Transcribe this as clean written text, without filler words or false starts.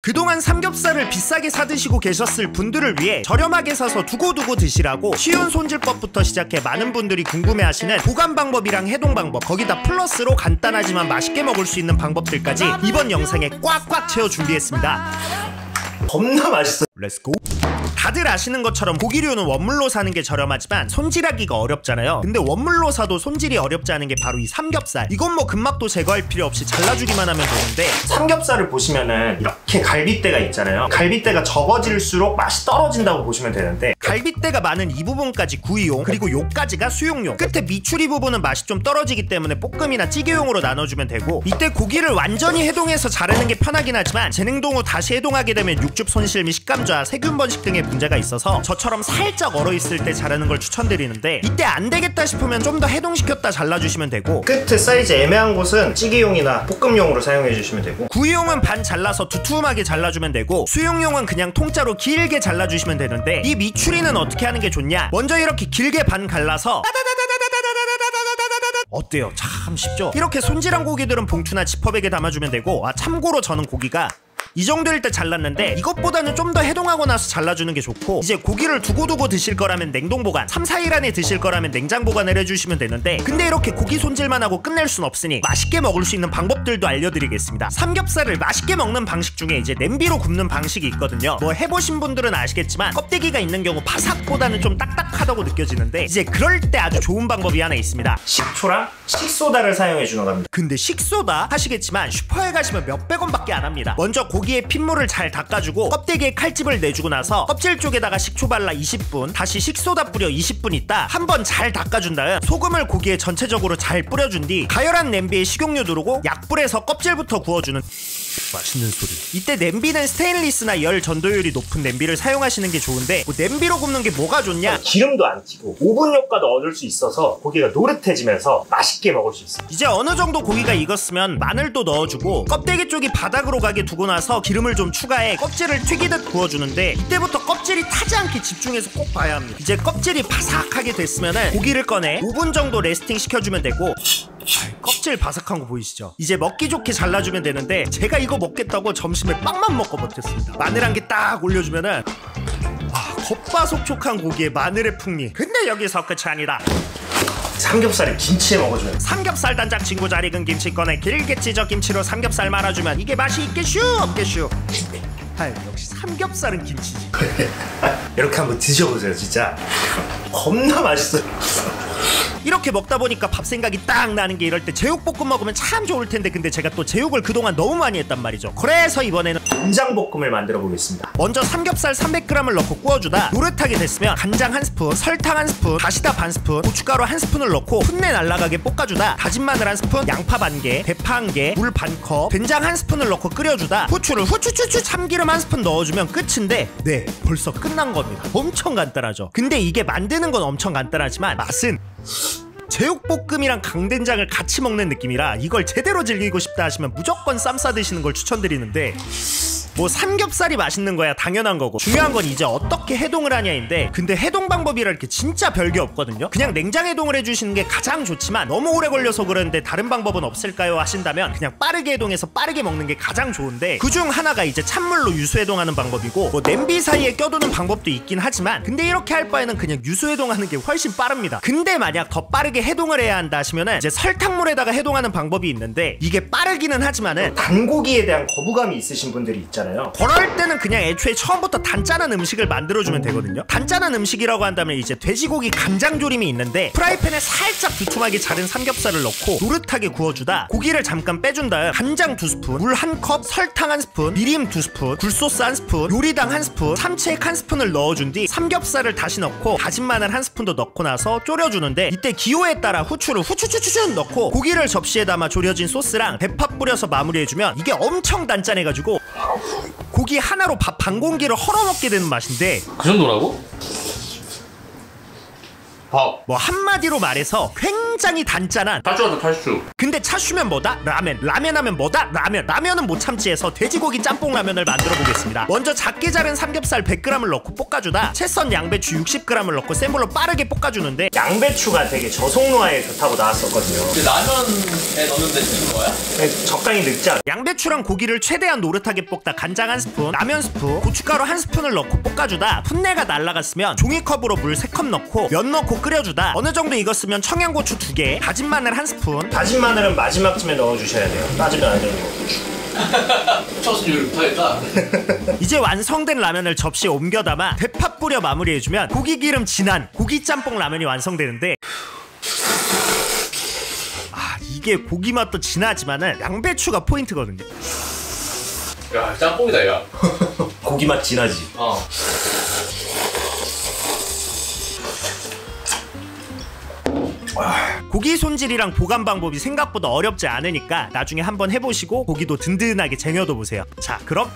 그동안 삼겹살을 비싸게 사드시고 계셨을 분들을 위해 저렴하게 사서 두고두고 드시라고 쉬운 손질법부터 시작해 많은 분들이 궁금해하시는 보관 방법이랑 해동 방법, 거기다 플러스로 간단하지만 맛있게 먹을 수 있는 방법들까지 이번 영상에 꽉꽉 채워 준비했습니다. 겁나 맛있어. 렛츠고. 다들 아시는 것처럼 고기류는 원물로 사는 게 저렴하지만 손질하기가 어렵잖아요. 근데 원물로 사도 손질이 어렵지 않은 게 바로 이 삼겹살. 이건 뭐 근막도 제거할 필요 없이 잘라주기만 하면 되는데, 삼겹살을 보시면은 이렇게 갈빗대가 있잖아요. 갈빗대가 적어질수록 맛이 떨어진다고 보시면 되는데, 갈빗대가 많은 이 부분까지 구이용, 그리고 요까지가 수육용, 끝에 미추리 부분은 맛이 좀 떨어지기 때문에 볶음이나 찌개용으로 나눠주면 되고, 이때 고기를 완전히 해동해서 자르는 게 편하긴 하지만 재냉동 후 다시 해동하게 되면 육즙 손실 및 식감 저하, 세균 번식 등의 문제가 있어서 저처럼 살짝 얼어있을 때 자르는 걸 추천드리는데, 이때 안 되겠다 싶으면 좀 더 해동시켰다 잘라주시면 되고, 끝에 사이즈 애매한 곳은 찌개용이나 볶음용으로 사용해주시면 되고, 구이용은 반 잘라서 두툼하게 잘라주면 되고, 수육용은 그냥 통짜로 길게 잘라주시면 되는데, 이 미추리는 어떻게 하는 게 좋냐? 먼저 이렇게 길게 반 갈라서 어때요? 참 쉽죠? 이렇게 손질한 고기들은 봉투나 지퍼백에 담아주면 되고, 참고로 저는 고기가 이 정도일 때 잘랐는데 이것보다는 좀 더 해동하고 나서 잘라주는 게 좋고, 이제 고기를 두고두고 드실 거라면 냉동 보관, 3, 4일 안에 드실 거라면 냉장 보관을 해주시면 되는데, 근데 이렇게 고기 손질만 하고 끝낼 순 없으니 맛있게 먹을 수 있는 방법들도 알려드리겠습니다. 삼겹살을 맛있게 먹는 방식 중에 이제 냄비로 굽는 방식이 있거든요. 뭐 해보신 분들은 아시겠지만 껍데기가 있는 경우 바삭보다는 좀 딱딱하다고 느껴지는데, 이제 그럴 때 아주 좋은 방법이 하나 있습니다. 식초랑 식소다를 사용해주는 겁니다. 근데 식소다 하시겠지만 슈퍼에 가시면 몇백 원밖에 안 합니다. 먼저 고기의 핏물을 잘 닦아주고 껍데기에 칼집을 내주고 나서 껍질 쪽에다가 식초 발라 20분, 다시 식소다 뿌려 20분 있다 한번 잘 닦아준 다음 소금을 고기에 전체적으로 잘 뿌려준 뒤 가열한 냄비에 식용유 두르고 약불에서 껍질부터 구워주는 맛있는 소리. 이때 냄비는 스테인리스나 열 전도율이 높은 냄비를 사용하시는 게 좋은데, 뭐 냄비로 굽는 게 뭐가 좋냐? 기름도 안 튀고 오븐 효과도 얻을 수 있어서 고기가 노릇해지면서 맛있게 먹을 수 있어요. 이제 어느 정도 고기가 익었으면 마늘도 넣어주고 껍데기 쪽이 바닥으로 가게 두고 나서 기름을 좀 추가해 껍질을 튀기듯 구워주는데, 이때부터 껍질이 타지 않게 집중해서 꼭 봐야 합니다. 이제 껍질이 바삭하게 됐으면은 고기를 꺼내 5분 정도 레스팅 시켜주면 되고, 껍질 바삭한 거 보이시죠? 이제 먹기 좋게 잘라주면 되는데, 제가 이거 먹겠다고 점심에 빵만 먹고 버텼습니다. 마늘 한 개 딱 올려주면은 겉바속촉한 고기에 마늘의 풍미. 근데 여기서 끝이 아니다. 삼겹살을 김치에 먹어줘요. 삼겹살 단짝 친구 잘 익은 김치 꺼내 길게 찢어 김치로 삼겹살 말아주면 이게 맛이 있겠슈 없겠슈? 역시 삼겹살은 김치지. 이렇게 한번 드셔보세요. 진짜 겁나 맛있어요. 이렇게 먹다 보니까 밥 생각이 딱 나는 게, 이럴 때 제육볶음 먹으면 참 좋을 텐데, 근데 제가 또 제육을 그동안 너무 많이 했단 말이죠. 그래서 이번에는 간장볶음을 만들어 보겠습니다. 먼저 삼겹살 300g을 넣고 구워주다 노릇하게 됐으면 간장 1스푼, 설탕 1스푼, 다시다 반 스푼, 고춧가루 1스푼을 넣고 풋내 날라가게 볶아주다 다진 마늘 1스푼, 양파 반 개, 대파 1개, 물 반컵, 된장 1스푼을 넣고 끓여주다 후추를 후추추추 참기름 1스푼 넣어주면 끝인데, 네, 벌써 끝난 겁니다. 엄청 간단하죠? 근데 이게 만드는 건 엄청 간단하지만 맛은 제육볶음이랑 강된장을 같이 먹는 느낌이라, 이걸 제대로 즐기고 싶다 하시면 무조건 쌈 싸 드시는 걸 추천드리는데, 뭐 삼겹살이 맛있는 거야 당연한 거고, 중요한 건 이제 어떻게 해동을 하냐인데, 근데 해동 방법이랄 게 진짜 별게 없거든요. 그냥 냉장 해동을 해주시는 게 가장 좋지만 너무 오래 걸려서 그러는데 다른 방법은 없을까요 하신다면 그냥 빠르게 해동해서 빠르게 먹는 게 가장 좋은데, 그중 하나가 이제 찬물로 유수 해동하는 방법이고, 뭐 냄비 사이에 껴두는 방법도 있긴 하지만, 근데 이렇게 할 바에는 그냥 유수 해동하는 게 훨씬 빠릅니다. 근데 만약 더 빠르게 해동을 해야 한다 하시면은 이제 설탕물에다가 해동하는 방법이 있는데, 이게 빠르기는 하지만은 단고기에 대한 거부감이 있으신 분들이 있잖아요. 그럴 때는 그냥 애초에 처음부터 단짠한 음식을 만들어주면 되거든요. 단짠한 음식이라고 한다면 이제 돼지고기 간장조림이 있는데, 프라이팬에 살짝 두툼하게 자른 삼겹살을 넣고 노릇하게 구워주다 고기를 잠깐 빼준 다음 간장 2스푼, 물 1컵, 설탕 1스푼, 미림 2스푼, 굴소스 1스푼, 요리당 1스푼, 참치액 1스푼을 넣어준 뒤 삼겹살을 다시 넣고 다진 마늘 1스푼도 넣고 나서 졸여주는데, 이때 기호에 따라 후추를 후추추추추 넣고 고기를 접시에 담아 졸여진 소스랑 대파 뿌려서 마무리해주면 이게 엄청 단짠해가지고 고기 하나로 밥 반 공기를 헐어먹게 되는 맛인데, 그 정도라고? 밥. 뭐 한마디로 말해서 굉장히 단짠한 탈주하다 탈주. 근데 차슈면 뭐다? 라면. 라면 하면 뭐다? 라면. 라면은 못 참지 해서 돼지고기 짬뽕 라면을 만들어 보겠습니다. 먼저 작게 자른 삼겹살 100g을 넣고 볶아주다 채 썬 양배추 60g을 넣고 센 불로 빠르게 볶아주는데 양배추가 되게 저속노화에 좋다고 나왔었거든요. 근데 라면에 넣는데 넣는 거야? 적당히 넣지 않아. 양배추랑 고기를 최대한 노릇하게 볶다 간장 한 스푼, 라면 스푼, 고춧가루 한 스푼을 넣고 볶아주다 풋내가 날아갔으면 종이컵으로 물 3컵 넣고 면 넣고 끓여주다 어느 정도 익었으면 청양고추 2개, 다진 마늘 한 스푼. 다진 마늘은 마지막쯤에 넣어주셔야 돼요. 따지면 안 되는 거. 첫 요리 못하겠다. 이제 완성된 라면을 접시에 옮겨 담아 대파 뿌려 마무리해주면 고기 기름 진한 고기 짬뽕 라면이 완성되는데 이게 고기 맛도 진하지만은 양배추가 포인트거든요. 야 짬뽕이다 야. 고기 맛 진하지. 고기 손질이랑 보관 방법이 생각보다 어렵지 않으니까 나중에 한번 해보시고 고기도 든든하게 쟁여둬 보세요. 자, 그럼